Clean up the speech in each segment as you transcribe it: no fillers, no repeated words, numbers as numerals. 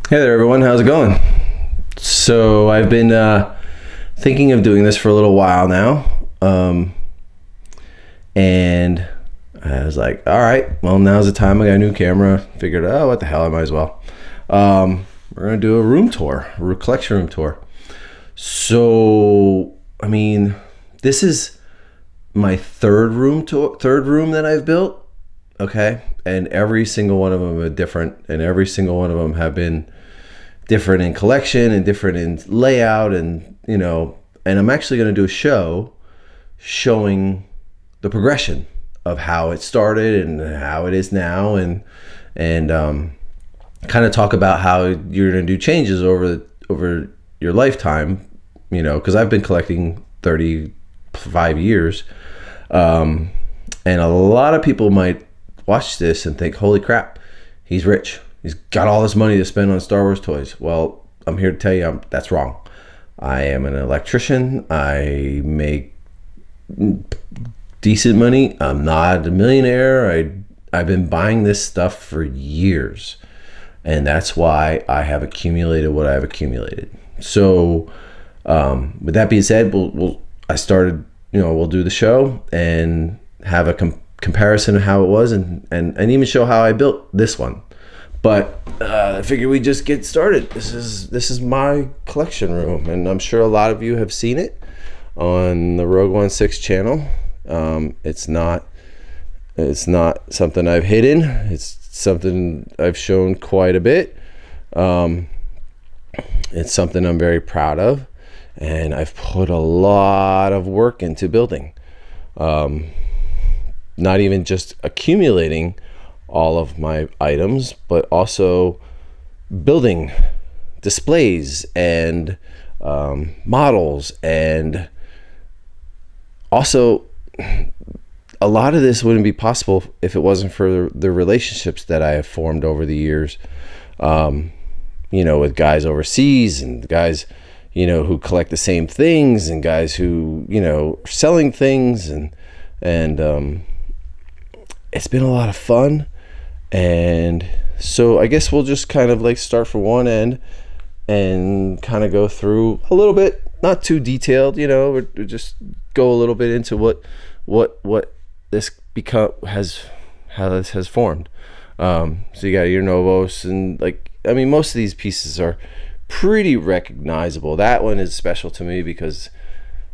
Hey there, everyone. How's it going? So I've been thinking of doing this for a little while now, and I was like, all right, well, now's the time. I got a new camera. Figured, oh, what the hell, I might as well. We're gonna do a room tour, a collection room tour. So, I mean, this is my third room that I've built. Okay, and every single one of them are different, and every single one of them have been different in collection and different in layout, and and I'm actually going to do a show showing the progression of how it started and how it is now, and kind of talk about how you're going to do changes over your lifetime, because I've been collecting 35 years, and a lot of people might watch this and think, holy crap, he's rich. He's got all this money to spend on Star Wars toys. Well, I'm here to tell you that's wrong. I am an electrician. I make decent money. I'm not a millionaire. I've been buying this stuff for years, and that's why I have accumulated what I've accumulated. So with that being said, I started, we'll do the show and have a comparison of how it was, and even show how I built this one. But I figured we just get started. This is my collection room, and I'm sure a lot of you have seen it on the Rogue One 6 channel. It's not something I've hidden. It's something I've shown quite a bit. It's something I'm very proud of, and I've put a lot of work into building. Not even just accumulating all of my items, but also building displays and models, and also a lot of this wouldn't be possible if it wasn't for the relationships that I have formed over the years, with guys overseas and guys who collect the same things, and guys who are selling things, and it's been a lot of fun. And so I guess we'll just kind of like start from one end and kind of go through a little bit, not too detailed, we'll just go a little bit into what this how this has formed. So you got your Novos, and most of these pieces are pretty recognizable. That one is special to me because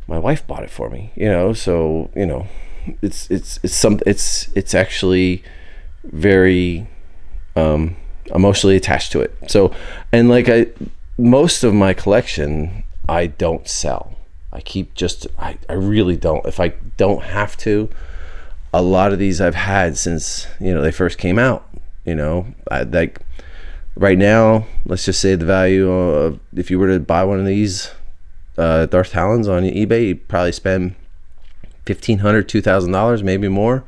my wife bought it for me, so it's actually very emotionally attached to it. So, and most of my collection I don't sell. I keep I really don't. If I don't have to, a lot of these I've had since they first came out. Right now, let's just say the value of, if you were to buy one of these Darth Talons on eBay, you'd probably spend $1,500, $2,000, maybe more.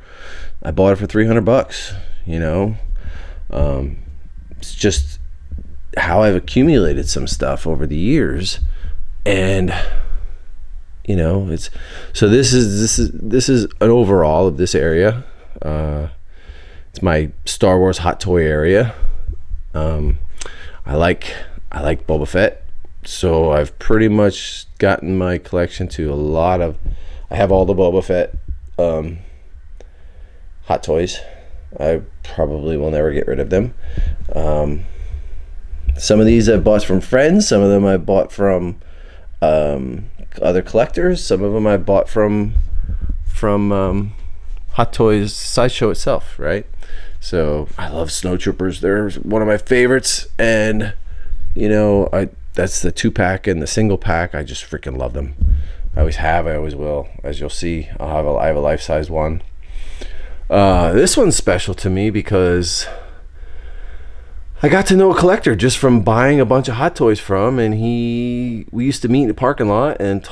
I bought it for $300. It's just how I've accumulated some stuff over the years, and it's so this is an overall of this area. It's my Star Wars hot toy area. I like Boba Fett, so I've pretty much gotten my collection to a lot of. I have all the Boba Fett hot toys. I probably will never get rid of them. Some of these I bought from friends. Some of them I bought from other collectors. Some of them I bought from Hot Toys Sideshow itself, right? So I love Snowtroopers. They're one of my favorites, and that's the 2-pack and the single pack. I just freaking love them. I always have. I always will. As you'll see, I have a life-size one. This one's special to me because I got to know a collector just from buying a bunch of Hot Toys from, and we used to meet in the parking lot and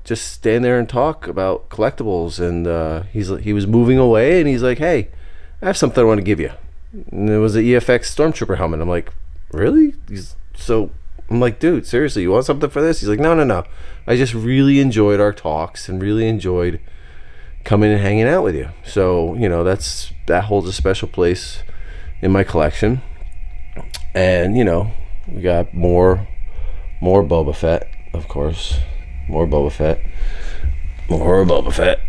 just stand there and talk about collectibles. And he was moving away, and he's like, "Hey, I have something I want to give you." And it was an EFX Stormtrooper helmet. I'm like, "Really?" I'm like, "Dude, seriously, you want something for this?" He's like, No. I just really enjoyed our talks and really enjoyed coming and hanging out with you. So, that holds a special place in my collection. And, We got more Boba Fett, of course. More Boba Fett. More Boba Fett.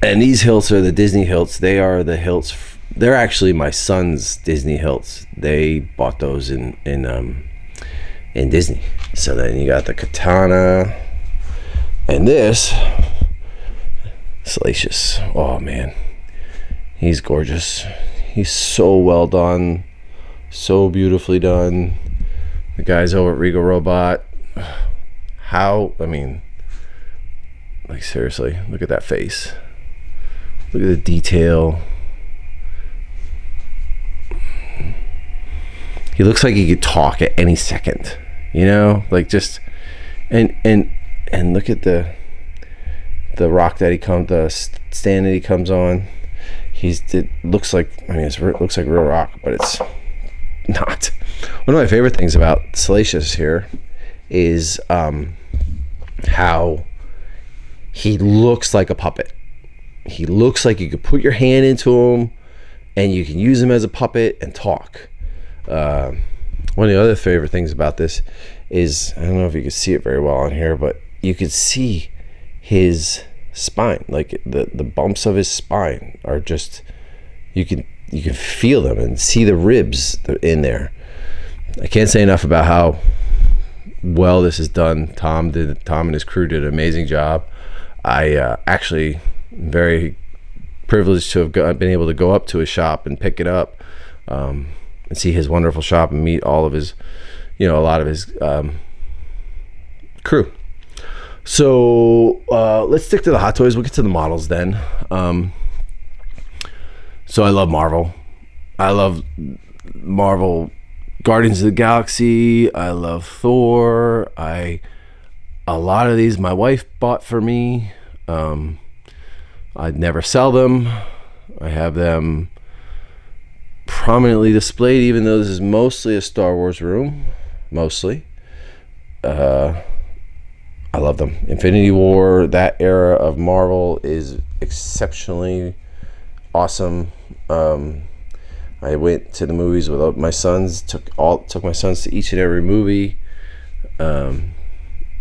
And these hilts are the Disney hilts. They are the hilts. They're actually my son's Disney hilts. They bought those in Disney. So then you got the katana, and this Salacious. Oh man, he's gorgeous. He's so well done, so beautifully done. The guys over at Regal Robot. How? I mean, like seriously, look at that face. Look at the detail. He looks like he could talk at any second, you know, like just and look at the rock that the stand that he comes on. It looks like, I mean, it looks like real rock, but it's not. One of my favorite things about Salacious here is how he looks like a puppet. He looks like you could put your hand into him and you can use him as a puppet and talk. One of the other favorite things about this is, I don't know if you can see it very well on here, but you could see his spine, like the bumps of his spine are just, you can feel them and see the ribs in there. I can't say enough about how well this is done. Tom and his crew did an amazing job. I actually very privileged to have been able to go up to his shop and pick it up, and see his wonderful shop and meet all of his, a lot of his crew. So let's stick to the Hot Toys. We'll get to the models then. So I love Marvel. I love Marvel Guardians of the Galaxy. I love Thor. A lot of these my wife bought for me. I'd never sell them. I have them prominently displayed, even though this is mostly a Star Wars room. Mostly. I love them. Infinity War, that era of Marvel is exceptionally awesome. I went to the movies with my sons, took my sons to each and every movie.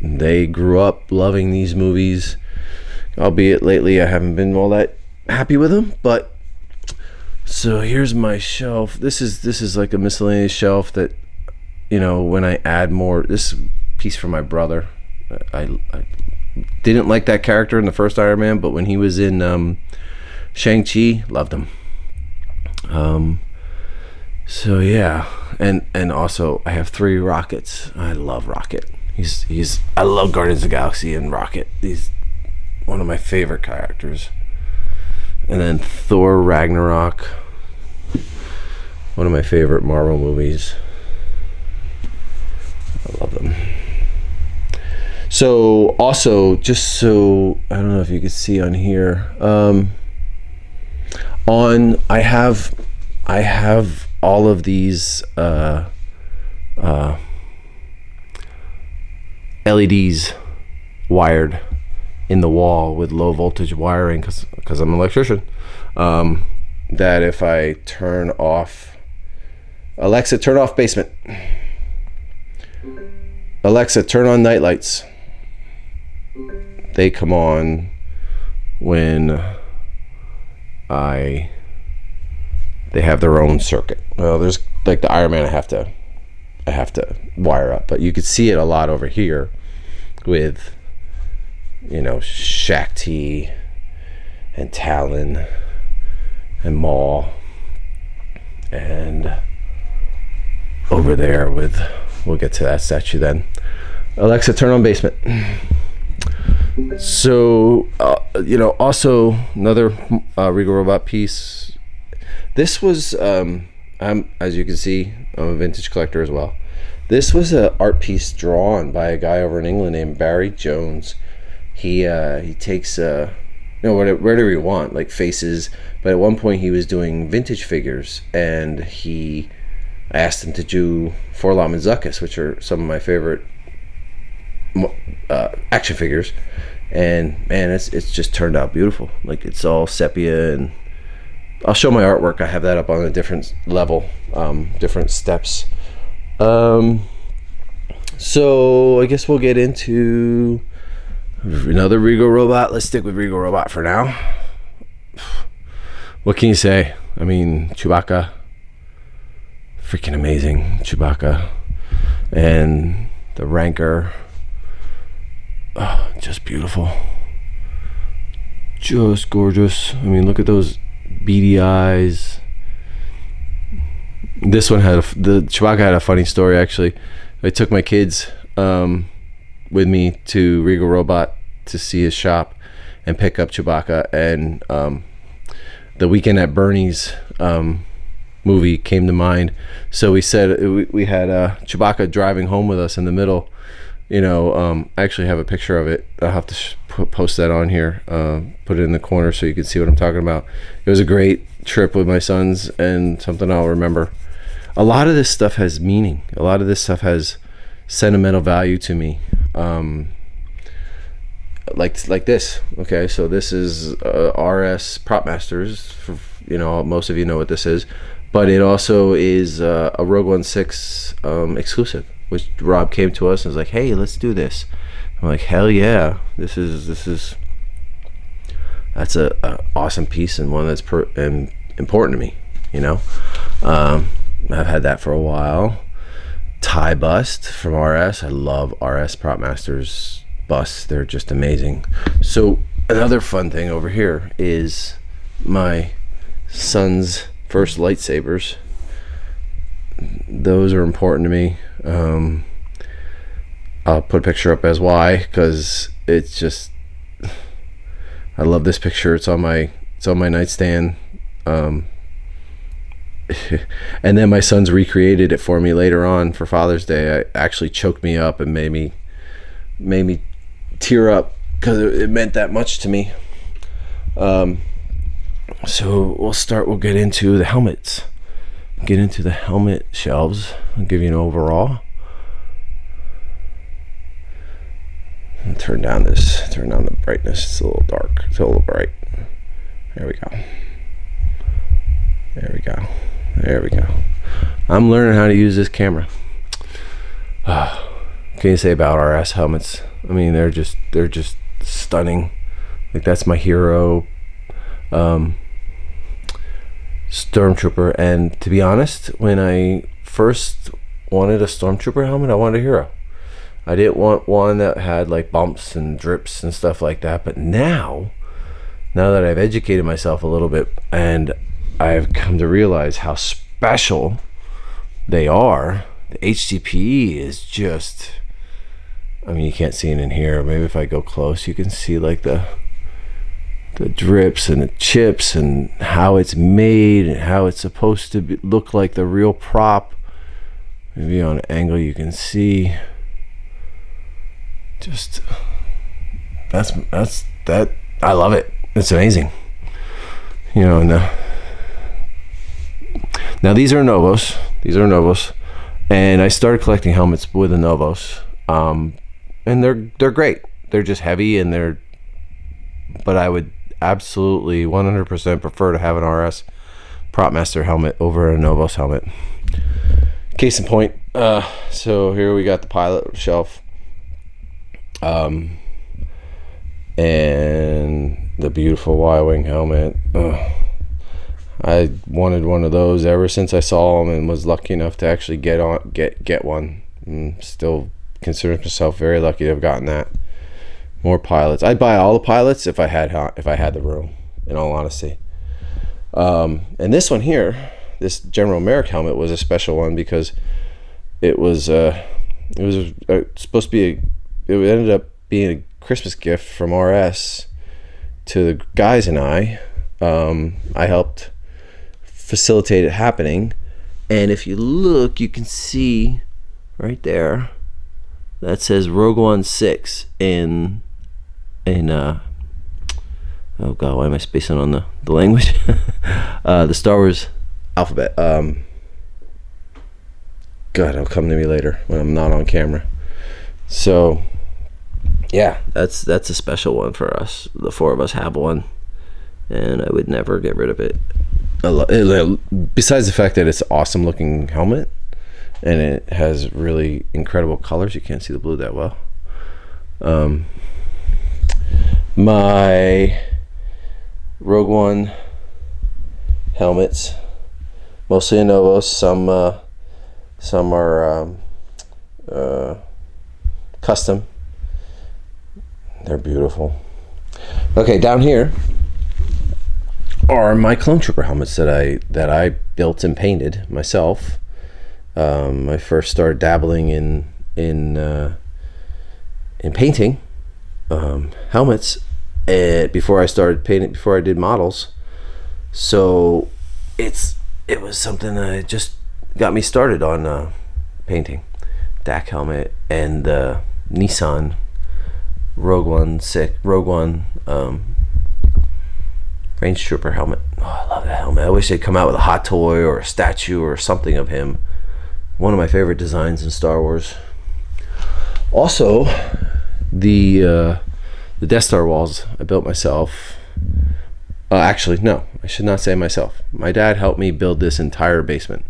They grew up loving these movies, albeit lately I haven't been all that happy with them. But so here's my shelf. This is like a miscellaneous shelf that, when I add more, this piece for my brother. I didn't like that character in the first Iron Man, but when he was in Shang-Chi, loved him. So yeah, and also I have 3 Rockets. I love Rocket. I love Guardians of the Galaxy and Rocket. He's one of my favorite characters. And then Thor Ragnarok, one of my favorite Marvel movies. I love them. So also, just so I don't know if you can see on here, I have all of these LEDs wired in the wall with low voltage wiring because I'm an electrician. That if I turn off, Alexa, turn off basement. Alexa, turn on night lights. They come on when they have their own circuit. Well, there's like the Iron Man I have to wire up, but you could see it a lot over here with Shakti and Talon and Maul, and over there with, we'll get to that statue then. Alexa, turn on basement. So also another Regal Robot piece. This was as you can see, I'm a vintage collector as well. This was an art piece drawn by a guy over in England named Barry Jones. He takes whatever you want, like faces, but at one point he was doing vintage figures, and I asked him to do Forlom and Zuckuss, which are some of my favorite action figures, and man, it's just turned out beautiful. Like, it's all sepia, and I'll show my artwork. I have that up on a different level, different steps. So I guess we'll get into another Regal robot. Let's stick with Regal robot for now. What can you say? I mean, Chewbacca, freaking amazing. Chewbacca and the Rancor, just beautiful, just gorgeous. I mean, look at those beady eyes. This one had the Chewbacca had a funny story, actually. I took my kids with me to Regal Robot to see his shop and pick up Chewbacca, and the Weekend at Bernie's movie came to mind. So we said we had Chewbacca driving home with us in the middle. You know, I actually have a picture of it. I'll have to post that on here, put it in the corner so you can see what I'm talking about. It was a great trip with my sons and something I'll remember. A lot of this stuff has meaning. A lot of this stuff has sentimental value to me. Like this. Okay, so this is RS Prop Masters. You know, most of you know what this is, but it also is a Rogue One 6 exclusive, which Rob came to us and was like, "Hey, let's do this." I'm like, "Hell yeah! This is that's a awesome piece and one that's important to me." You know. I've had that for a while. Tie bust from RS. I love RS Prop Masters busts. They're just amazing. So another fun thing over here is my son's first lightsabers. Those are important to me. I'll put a picture up as why, because it's just, I love this picture. It's on my nightstand. And then my sons recreated it for me later on for Father's Day. It actually choked me up and made me tear up because it meant that much to me. So we'll get into the helmets. Get into the helmet shelves. I'll give you an overall. I'll turn down the brightness. It's a little dark. It's a little bright. There we go. There we go. I'm learning how to use this camera. Can you say about RS helmets? I mean, they're just stunning. Like, that's my hero, Stormtrooper. And to be honest, when I first wanted a Stormtrooper helmet, I wanted a hero. I didn't want one that had like bumps and drips and stuff like that. But now that I've educated myself a little bit and I've come to realize how special they are, the HDPE is just, I mean, you can't see it in here. Maybe if I go close, you can see like the drips and the chips and how it's made and how it's supposed to look like the real prop. Maybe on an angle you can see. Just that's that. I love it. It's amazing. You know, now these are Novos. And I started collecting helmets with the Novos. And they're great. They're just heavy but I would absolutely 100% prefer to have an RS Prop Master helmet over a Novos helmet. Case in point, so here we got the pilot shelf. And the beautiful Y-Wing helmet. I wanted one of those ever since I saw them and was lucky enough to actually get one. Still consider myself very lucky to have gotten that. More pilots. I'd buy all the pilots if I had the room, in all honesty. And this one here, this General Merrick helmet, was a special one because it was supposed to be it ended up being a Christmas gift from RS to the guys and I. I helped facilitate it happening, and if you look, you can see right there that says Rogue One 6 in oh god, why am I spacing on the language? The Star Wars alphabet. God, it'll come to me later when I'm not on camera. So yeah, that's a special one for us. The four of us have one, and I would never get rid of it. Besides the fact that it's an awesome looking helmet, and it has really incredible colors. You can't see the blue that well. My Rogue One helmets, mostly Novos. Some are custom. They're beautiful. Okay, down here are my Clone Trooper helmets that I built and painted myself. I first started dabbling in painting helmets before I started painting, before I did models. So it was something that just got me started on painting. DAC helmet and the Nissan Rogue One Range Trooper helmet. Oh, I love that helmet. I wish they'd come out with a hot toy or a statue or something of him. One of my favorite designs in Star Wars. Also, the Death Star walls I built myself. Actually, no, I should not say myself. My dad helped me build this entire basement.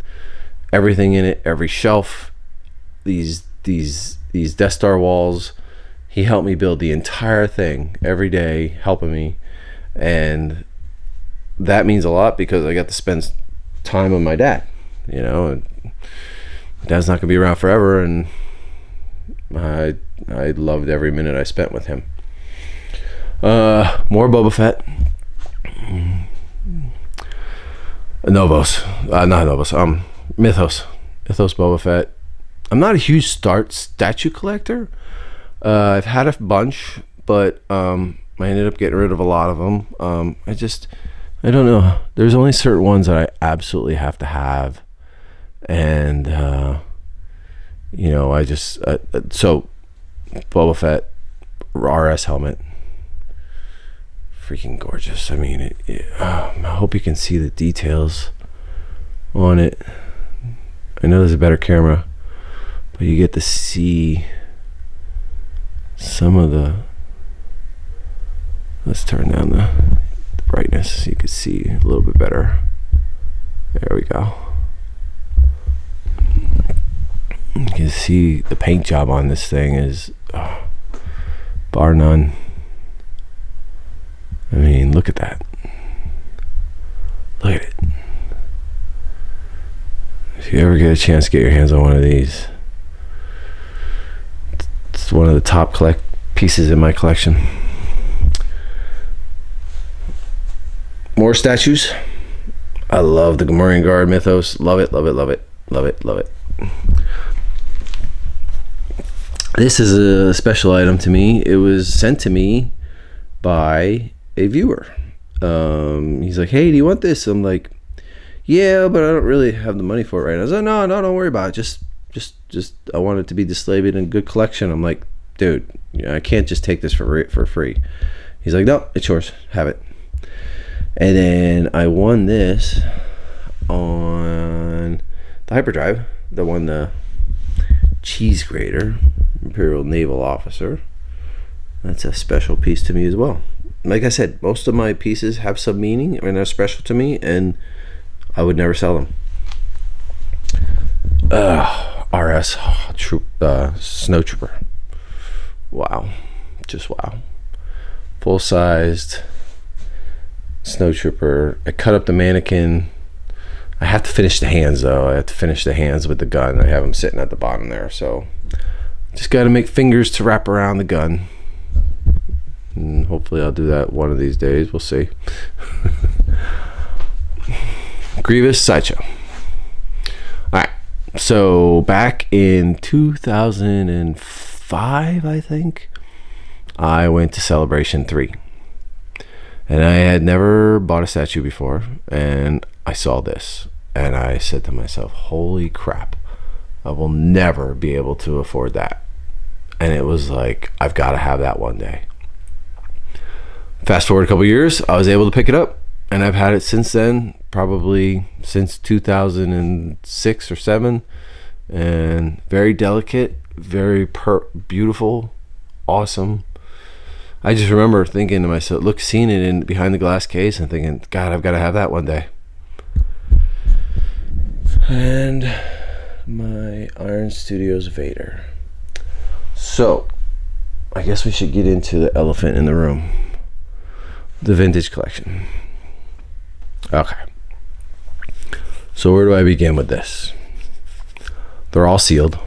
Everything in it, every shelf, these Death Star walls. He helped me build the entire thing every day, helping me, and that means a lot because I got to spend time with my dad. You know, and Dad's not gonna be around forever, and I loved every minute I spent with him. More Boba Fett. Novos, not Novos. Mythos Boba Fett. I'm not a huge statue collector. I've had a bunch, but I ended up getting rid of a lot of them. I don't know. There's only certain ones that I absolutely have to have, and you know, so Boba Fett RS helmet, freaking gorgeous. I mean, I hope you can see the details on it. I know there's a better camera, but you get to see some of the. Let's turn down the brightness so you can see a little bit better. There we go. You can see the paint job on this thing is bar none. I mean, look at that. Look at it. If you ever get a chance to get your hands on one of these, it's one of the top pieces in my collection. More statues. I love the Gamorrean Guard Mythos. Love it, love it, love it, love it, love it. This is a special item to me. It was sent to me by a viewer. He's like, "Hey, do you want this?" I'm like, "Yeah, but I don't really have the money for it right now." I was like, "No, don't worry about it. Just I want it to be displayed in good collection." I'm like, "Dude, you know, I can't just take this for free." He's like, "No, it's yours. Have it." And then I won this on the hyperdrive, the cheese grater, Imperial Naval Officer. That's a special piece to me as well. Like I said, most of my pieces have some meaning and are special to me, and I would never sell them. RS Snow Trooper. Wow, just wow. Full-sized Snow Trooper. I cut up the mannequin. I have to finish the hands though. I have to finish the hands with the gun. I have them sitting at the bottom there, so just got to make fingers to wrap around the gun, and hopefully I'll do that one of these days. We'll see. Grievous Sideshow. All right, so back in 2005, I think, I went to Celebration 3. And I had never bought a statue before, and I saw this, and I said to myself, holy crap, I will never be able to afford that. And it was like, I've got to have that one day. Fast forward a couple years, I was able to pick it up, and I've had it since then, probably since 2006 or 7, and very delicate, very beautiful, awesome. I just remember thinking to myself, seeing it in behind the glass case and thinking, God, I've got to have that one day. And my Iron Studios Vader. So, I guess we should get into the elephant in the room. The vintage collection. Okay. So where do I begin with this? They're all sealed.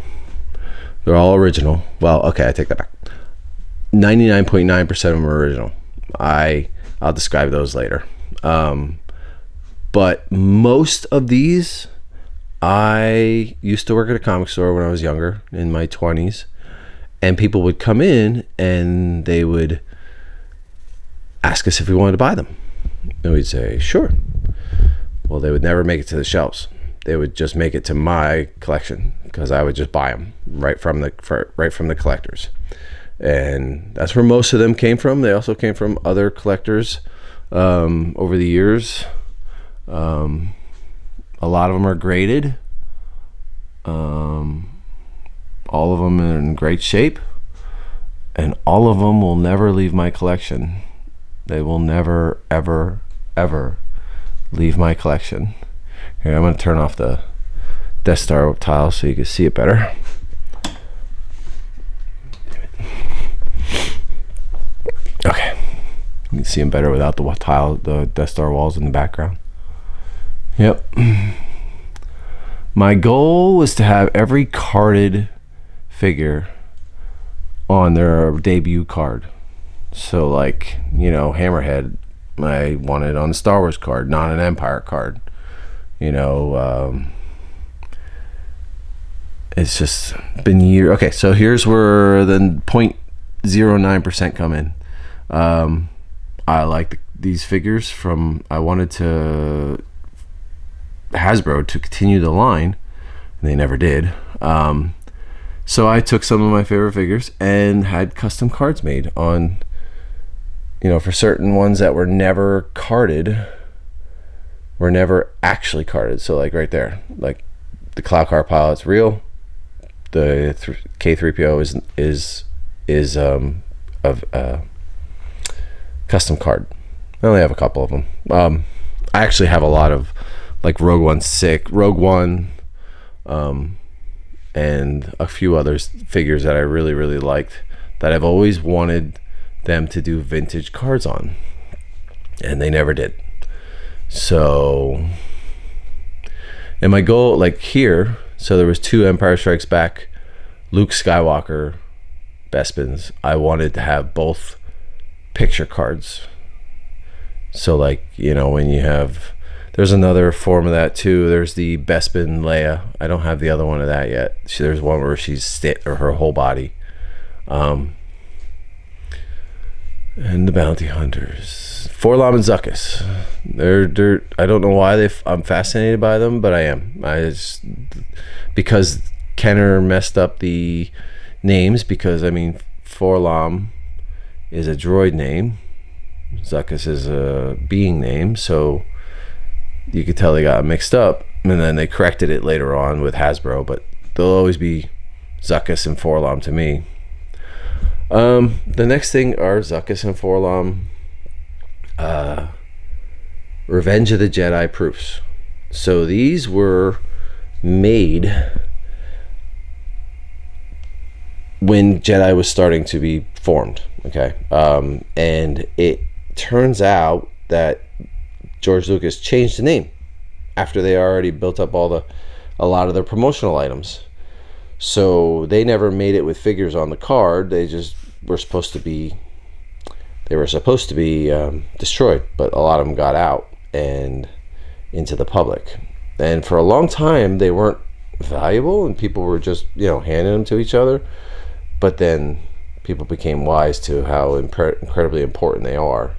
They're all original. Well, okay, I take that back. 99.9% of them are original. I'll describe those later. But most of these, I used to work at a comic store when I was younger, in my 20s, and people would come in and they would ask us if we wanted to buy them. And we'd say, sure. Well, they would never make it to the shelves. They would just make it to my collection because I would just buy them right from the collectors. And that's where most of them came from. They also came from other collectors over the years. A lot of them are graded. All of them are in great shape. And all of them will never leave my collection. They will never, ever, ever leave my collection. Here, I'm going to turn off the Death Star tile so you can see it better. Okay, you can see them better without the tile, the Death Star walls in the background. Yep. My goal was to have every carded figure on their debut card. So, like, you know, Hammerhead, I wanted on the Star Wars card, not an Empire card. You know, it's just been years. Okay, so here's where the 0.09% come in. I like these figures from, I wanted to Hasbro to continue the line, and they never did. So I took some of my favorite figures and had custom cards made on, you know, for certain ones that were never carded, were never actually carded. So like right there, like the Cloud Car Pilot's real. The K3PO is of custom card. I only have a couple of them. I actually have a lot of like Rogue One, and a few others figures that I really, really liked that I've always wanted them to do vintage cards on, and they never did. So, and my goal, like here, so there was 2 Empire Strikes Back Luke Skywalker Bespins. I wanted to have both picture cards. So, like, you know, when you have, there's another form of that too. There's the Bespin Leia. I don't have the other one of that yet. There's one where she's or her whole body. And the Bounty Hunters, 4-LOM and Zuckuss. They're I don't know why I'm fascinated by them, but I am. Because Kenner messed up the names, because I mean 4-LOM is a droid name, Zuckuss is a being name, so you could tell they got mixed up, and then they corrected it later on with Hasbro, but they'll always be Zuckuss and 4-LOM to me. The next thing are Zuckuss and 4-LOM Revenge of the Jedi proofs. So these were made when Jedi was starting to be formed, okay? And it turns out that George Lucas changed the name after they already built up a lot of their promotional items. So they never made it with figures on the card. They just were supposed to be destroyed, but a lot of them got out and into the public. And for a long time, they weren't valuable, and people were just, you know, handing them to each other. But then people became wise to how incredibly important they are,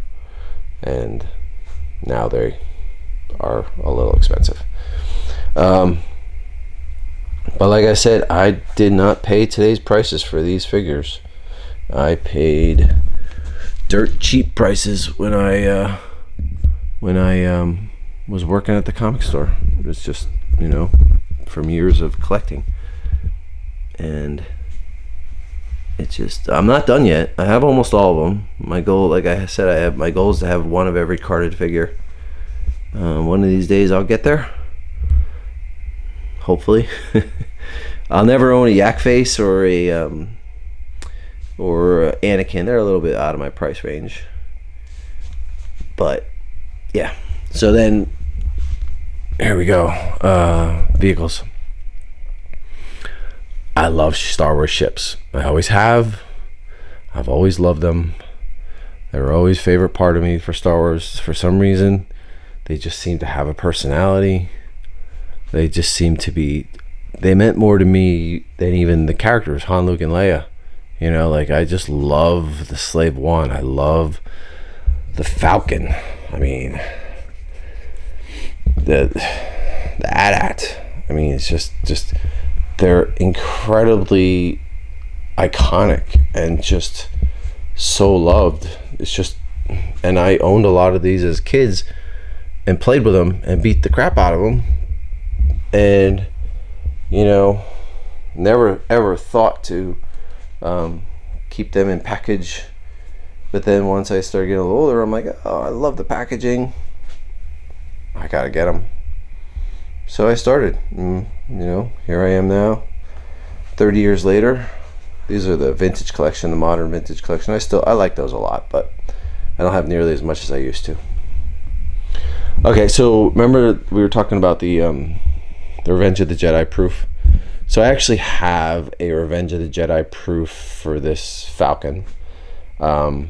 and now they are a little expensive. But like I said, I did not pay today's prices for these figures. I paid dirt cheap prices when I was working at the comic store. It was just, you know, from years of collecting. And it's just, I'm not done yet. I have almost all of them. My goal, like I said, my goal is to have one of every carded figure. One of these days I'll get there, hopefully. I'll never own a Yak Face or a Anakin. They're a little bit out of my price range. But yeah. So then here we go. Vehicles. I love Star Wars ships. I always have. I've always loved them. They were always a favorite part of me for Star Wars. For some reason, they just seem to have a personality. They just seem to be, they meant more to me than even the characters, Han, Luke, and Leia. You know, like, I just love the Slave One. I love the Falcon. I mean, the AT-AT. I mean, it's just they're incredibly iconic and just so loved. It's just, and I owned a lot of these as kids and played with them and beat the crap out of them, and you know, never ever thought to keep them in package. But then once I started getting a little older, I'm like, oh, I love the packaging, I gotta get them. So I started, you know, here I am now, 30 years later. These are the vintage collection, the modern vintage collection. I like those a lot, but I don't have nearly as much as I used to. Okay, so remember we were talking about the Revenge of the Jedi proof. So I actually have a Revenge of the Jedi proof for this Falcon. I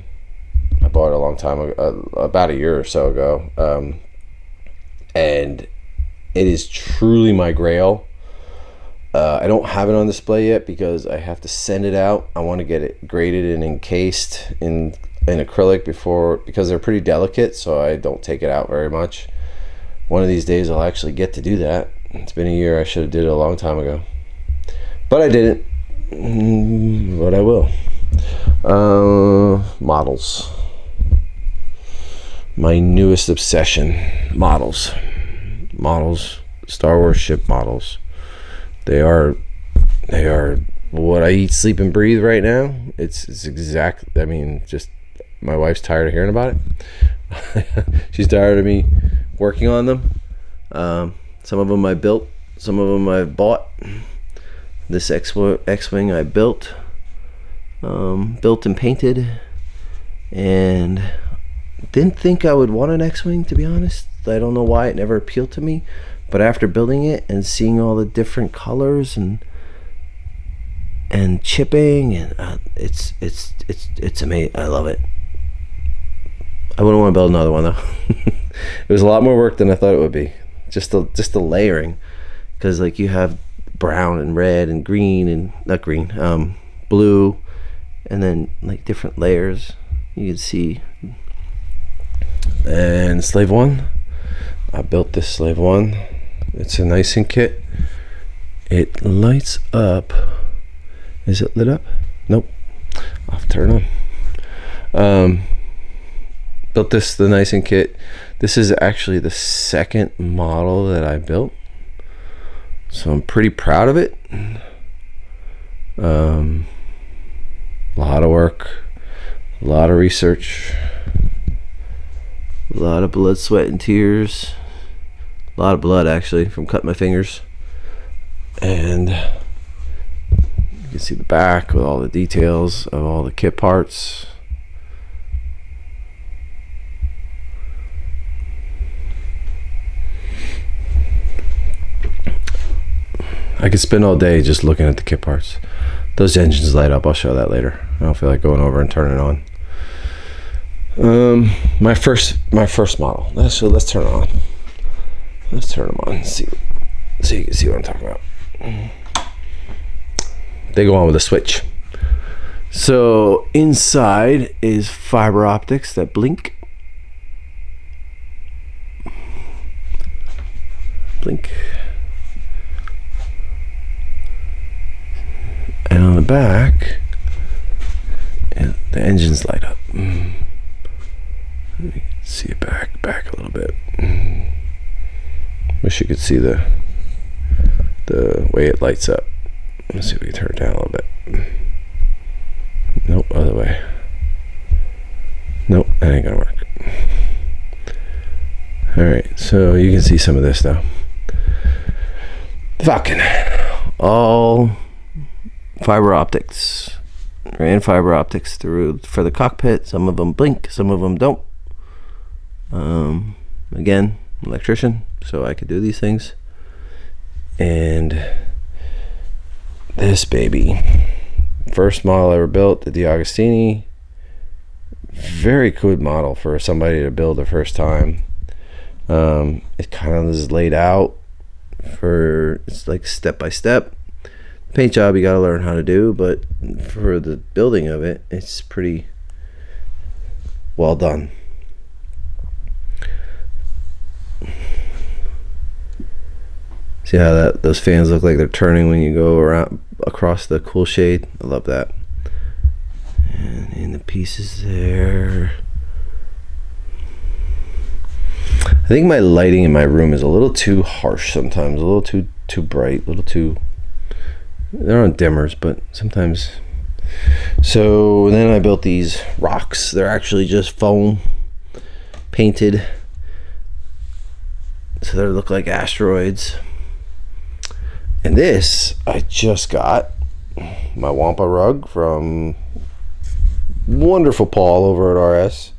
bought it a long time ago, about a year or so ago, and it is truly my grail. I don't have it on display yet because I have to send it out. I want to get it graded and encased in acrylic because they're pretty delicate, so I don't take it out very much. One of these days I'll actually get to do that. It's been a year. I should have did it a long time ago, but I didn't. But I will. Models. My newest obsession. Models. Star Wars ship models. They are what I eat, sleep, and breathe right now. It's exact. I mean, just my wife's tired of hearing about it. She's tired of me working on them. Some of them I built. Some of them I bought. This X-Wing I built and painted, and didn't think I would want an X-Wing, to be honest. I don't know why, it never appealed to me. But after building it and seeing all the different colors and chipping, and it's amazing. I love it. I wouldn't want to build another one though. It was a lot more work than I thought it would be. Just the layering, because like you have brown and red and green and not green, blue, and then like different layers you can see. And Slave One, I built this Slave One. It's a nice and kit. It lights up. Is it lit up? Nope. I'll have to turn it on. Built this, the nice and kit. This is actually the second model that I built, so I'm pretty proud of it. A lot of work, a lot of research, a lot of blood, sweat, and tears. A lot of blood, actually, from cutting my fingers. And you can see the back with all the details of all the kit parts. I could spend all day just looking at the kit parts. Those engines light up. I'll show that later. I don't feel like going over and turning it on. My first model. So let's turn it on. Let's turn them on and see so you can see what I'm talking about. They go on with a switch. So inside is fiber optics that blink. Blink. And on the back, the engines light up. Let me see it back a little bit. Wish you could see the way it lights up. Let's see if we can turn it down a little bit. Nope, other way. Nope, that ain't gonna work. Alright, so you can see some of this though. Falcon. all fiber optics. Ran fiber optics through for the cockpit. Some of them blink, some of them don't. Again, electrician, so I could do these things. And this baby, first model ever built, the D'Agostini. Very good model for somebody to build the first time. It kind of is laid out for, it's like step by step. Paint job you got to learn how to do, but for the building of it, it's pretty well done. See how those fans look like they're turning when you go around across the cool shade? I love that. And in the pieces there. I think my lighting in my room is a little too harsh sometimes, a little too bright, a little too, they're on dimmers, but sometimes. So then I built these rocks. They're actually just foam painted, so they look like asteroids. And this, I just got my Wampa rug from wonderful Paul over at RS.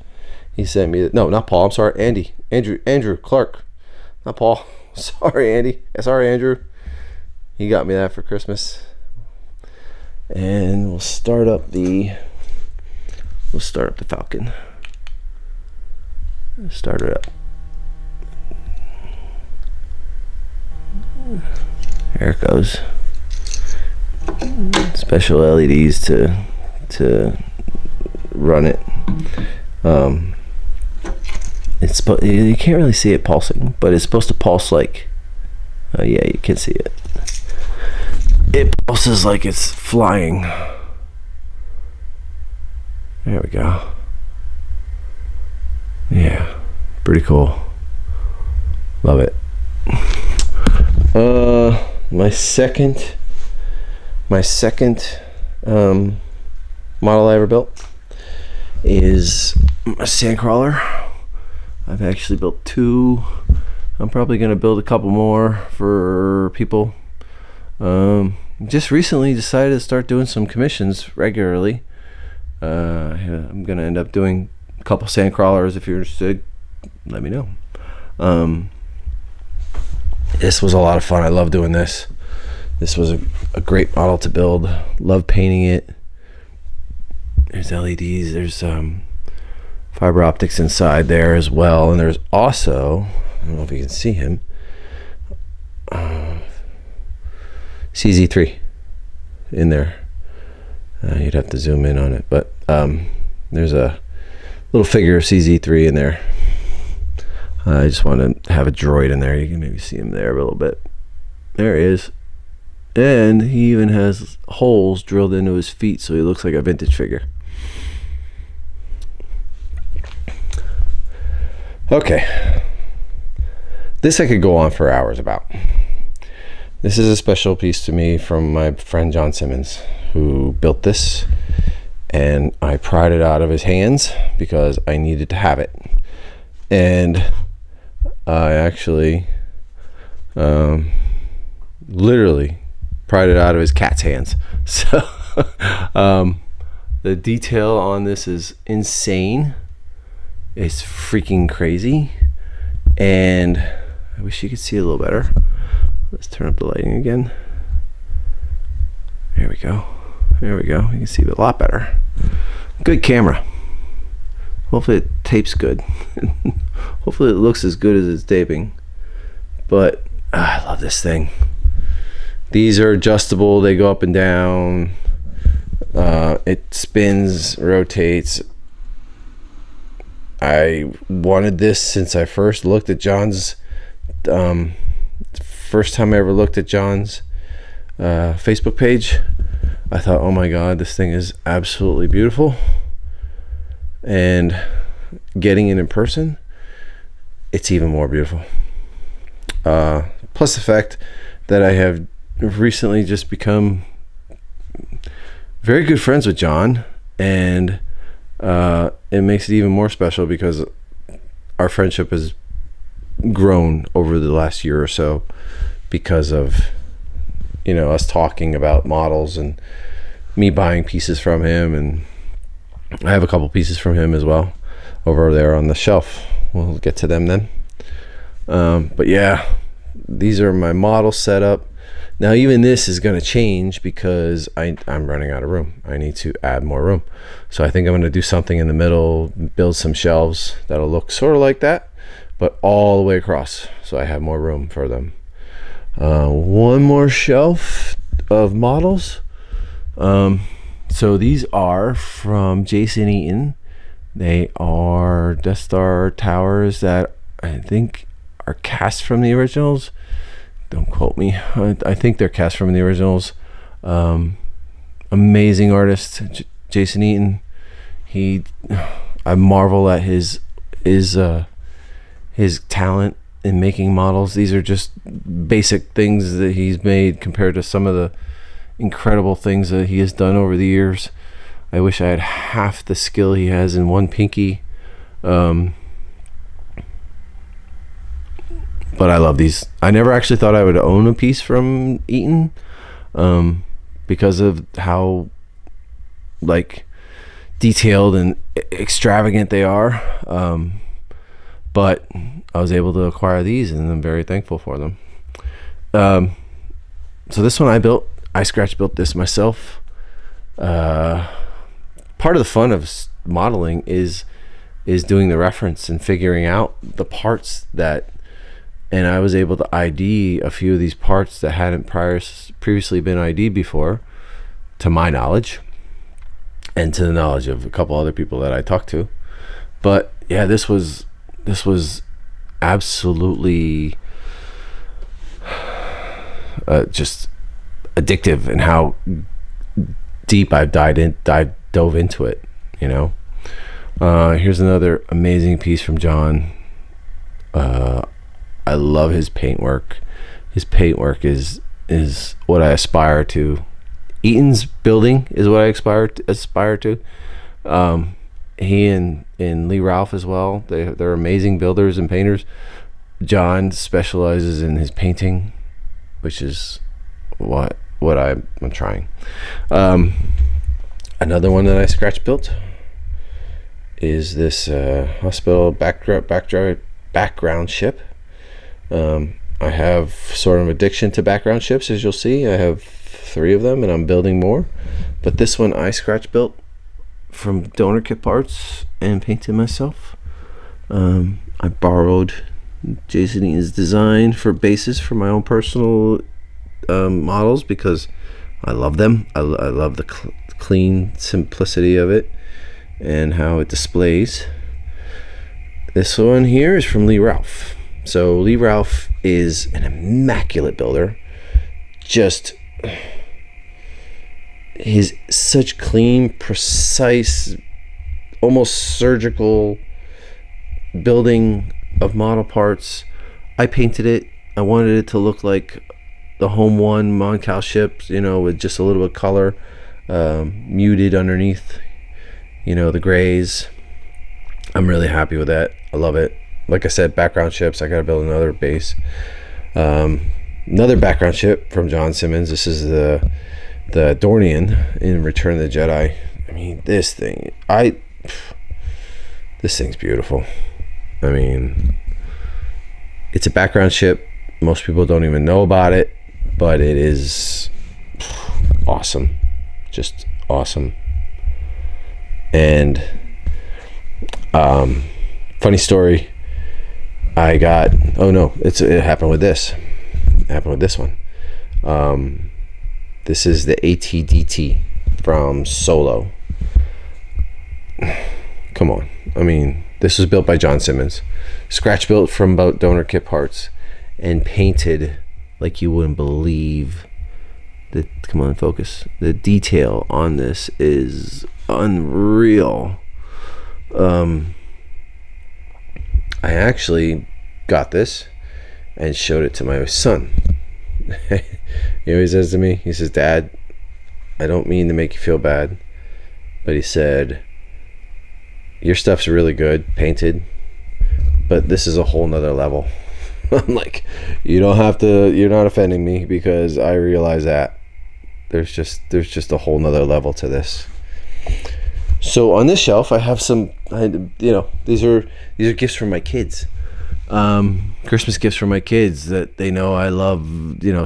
He sent me, no, not Paul, I'm sorry, Andrew Clark, not Paul. Sorry, Andy. Sorry, Andrew. He got me that for Christmas. And we'll start up the Falcon. Start it up. There it goes. Special LEDs to run it. You can't really see it pulsing, but it's supposed to pulse like, yeah, you can see it. It pulses like it's flying. There we go. Yeah, pretty cool. Love it. My second model I ever built is a sandcrawler. I've actually built two. I'm probably gonna build a couple more for people. Just recently decided to start doing some commissions regularly. I'm gonna end up doing a couple sandcrawlers. If you're interested, let me know. This was a lot of fun. I love doing this. This was a great model to build. Love painting it. There's LEDs. There's fiber optics inside there as well. And there's also, I don't know if you can see him, CZ3 in there. You'd have to zoom in on it, but there's a little figure of CZ3 in there. I just want to have a droid in there. You can maybe see him there a little bit. There he is. And he even has holes drilled into his feet, so he looks like a vintage figure. Okay. This I could go on for hours about. This is a special piece to me from my friend John Simmons, who built this, and I pried it out of his hands because I needed to have it. And I actually literally pried it out of his cat's hands. So the detail on this is insane. It's freaking crazy. And I wish you could see it a little better. Let's turn up the lighting again. There we go. There we go. You can see it a lot better. Good camera. Hopefully it tapes good. Hopefully it looks as good as it's taping. But I love this thing. These are adjustable. They go up and down. It spins, rotates. I wanted this since I first looked at John's. First time I ever looked at John's Facebook page, I thought, oh my God, this thing is absolutely beautiful. And getting it in person, it's even more beautiful. Plus the fact that I have recently just become very good friends with John, and it makes it even more special because our friendship has grown over the last year or so because of us talking about models and me buying pieces from him, and I have a couple pieces from him as well over there on the shelf. We'll get to them then. But yeah, these are my model setup. Now even this is going to change because I'm running out of room. I need to add more room. So I think I'm going to do something in the middle, build some shelves that'll look sort of like that, but all the way across, so I have more room for them. One more shelf of models. So these are from Jason Eaton. They are Death Star towers that I think are cast from the originals. Don't quote me. I think they're cast from the originals. Amazing artist, Jason Eaton. I marvel at his talent in making models. These are just basic things that he's made compared to some of the incredible things that he has done over the years. I wish I had half the skill he has in one pinky. But I love these. I never actually thought I would own a piece from Eaton, because of how like detailed and extravagant they are. But I was able to acquire these, and I'm very thankful for them. So this one I scratch built this myself. Part of the fun of modeling is doing the reference and figuring out the parts that, and I was able to ID a few of these parts that hadn't previously been ID'd before, to my knowledge, and to the knowledge of a couple other people that I talked to. But yeah, this was absolutely just addictive, and how deep I've dove into it. Here's another amazing piece from John. I love his paintwork. His paintwork is what I aspire to. Eaton's building is what I aspire to. He and Lee Ralph as well. They're amazing builders and painters. John specializes in his painting, which is what I'm trying. Another one that I scratch built is this hospital background ship. I have sort of addiction to background ships, as you'll see. I have 3 of them, and I'm building more. But this one I scratch built from donor kit parts and painted myself. I borrowed Jason Eaton's design for bases for my own personal models, because I love them. I love the clean simplicity of it and how it displays. This one here is from Lee Ralph. So Lee Ralph is an immaculate builder. Just his such clean, precise, almost surgical building of model parts. I painted it. I wanted it to look like the Home One Moncal ships, with just a little bit of color, muted underneath, the grays. I'm really happy with that. I love it. Like I said, background ships. I gotta build another base. Another background ship from John Simmons. This is the Dornian in Return of the Jedi. I mean, this thing's beautiful. I mean, it's a background ship. Most people don't even know about it, but it is awesome. Just awesome. And funny story, it happened with this. It happened with this one. This is the ATDT from Solo. Come on. I mean, this was built by John Simmons. Scratch built from about donor kit parts and painted like you wouldn't believe. Come on, focus. The detail on this is unreal. I actually got this and showed it to my son. He always says to me, he says, "Dad, I don't mean to make you feel bad," but he said, "Your stuff's really good, painted, but this is a whole nother level." I'm like, you don't have to, you're not offending me, because I realize that there's just a whole nother level to this. So on this shelf I have some, these are gifts from my kids. Christmas gifts for my kids, that they know I love,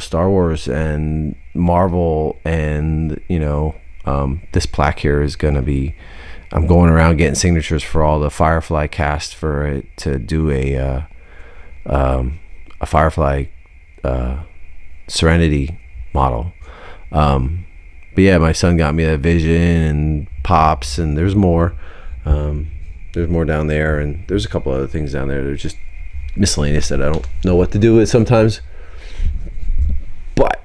Star Wars and Marvel, and this plaque here is gonna be, I'm going around getting signatures for all the Firefly cast for it to do a Firefly Serenity model. But yeah, my son got me that Vision and Pops, and there's more. There's more down there, and there's a couple other things down there that are just miscellaneous that I don't know what to do with sometimes. But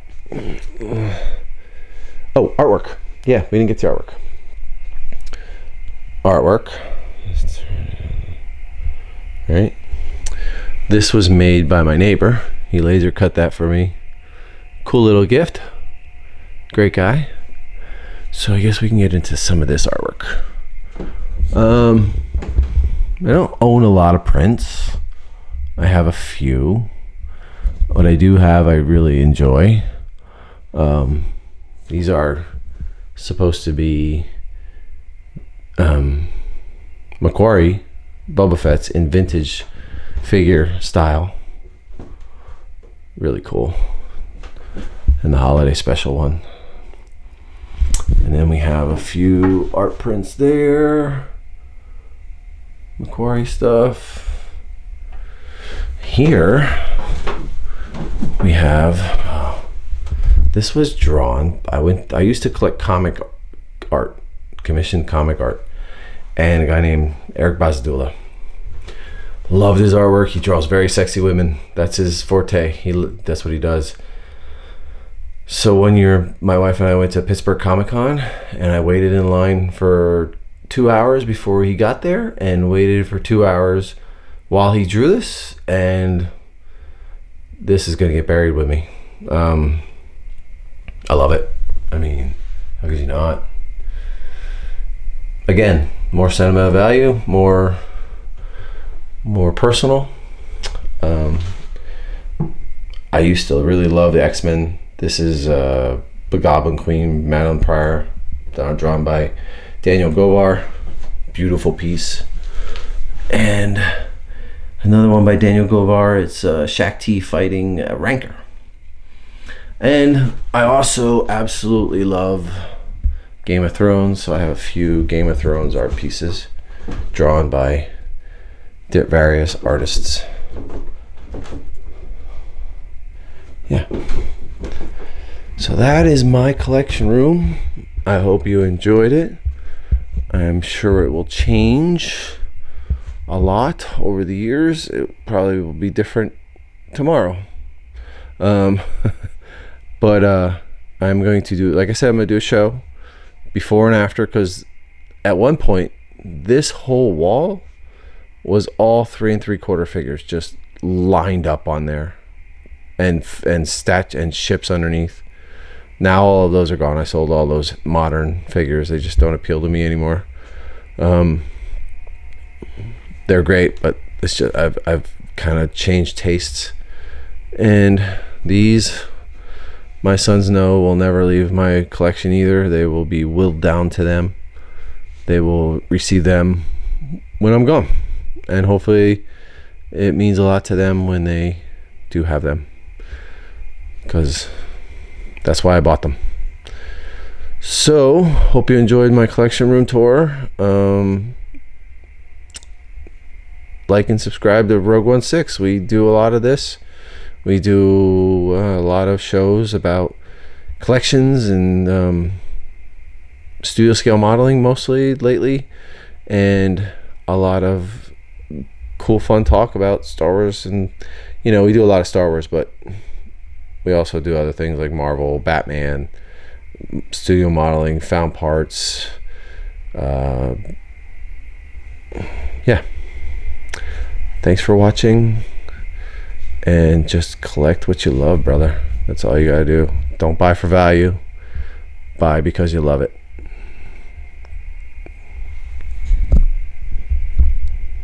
artwork. Yeah, we didn't get to artwork. Right. This was made by my neighbor. He laser cut that for me. Cool little gift. Great guy. So I guess we can get into some of this artwork. I don't own a lot of prints. I have a few. What I do have, I really enjoy. These are supposed to be Macquarie Boba Fett's in vintage figure style. Really cool. And the holiday special one. And then we have a few art prints there. Macquarie stuff. Here we have, this was drawn. I used to collect comic art, commissioned comic art, and a guy named Eric Bazadula. Loved his artwork. He draws very sexy women. That's his forte. That's what he does. So one year, my wife and I went to Pittsburgh Comic-Con, and I waited in line for 2 hours before he got there, and waited for 2 hours while he drew this, and this is gonna get buried with me. I love it. I mean, how could you not? Again, more sentimental value, more personal. I used to really love the X-Men. This is the Goblin Queen, Madeline Pryor, drawn by Daniel Govar. Beautiful piece. And another one by Daniel Govar. It's Shakti fighting Rancor. And I also absolutely love Game of Thrones, so I have a few Game of Thrones art pieces drawn by various artists. Yeah. So that is my collection room. I hope you enjoyed it. I'm sure it will change a lot over the years. It probably will be different tomorrow. But I'm going to do, like I said, I'm going to do a show before and after, because at one point this whole wall was all 3 3/4 figures just lined up on there, and ships underneath. Now all of those are gone. I sold all those modern figures. They just don't appeal to me anymore. They're great, but it's just I've kind of changed tastes, and these, my sons know, will never leave my collection either. They will be willed down to them. They will receive them when I'm gone, and hopefully it means a lot to them when they do have them, because that's why I bought them. So hope you enjoyed my collection room tour. Like and subscribe to Rogue 16. We do a lot of this. We do a lot of shows about collections and studio scale modeling mostly lately, and a lot of cool fun talk about Star Wars. And we do a lot of Star Wars, but we also do other things like Marvel, Batman, studio modeling, found parts. Yeah. Thanks for watching, and just collect what you love, brother. That's all you gotta do. Don't buy for value. Buy because you love it.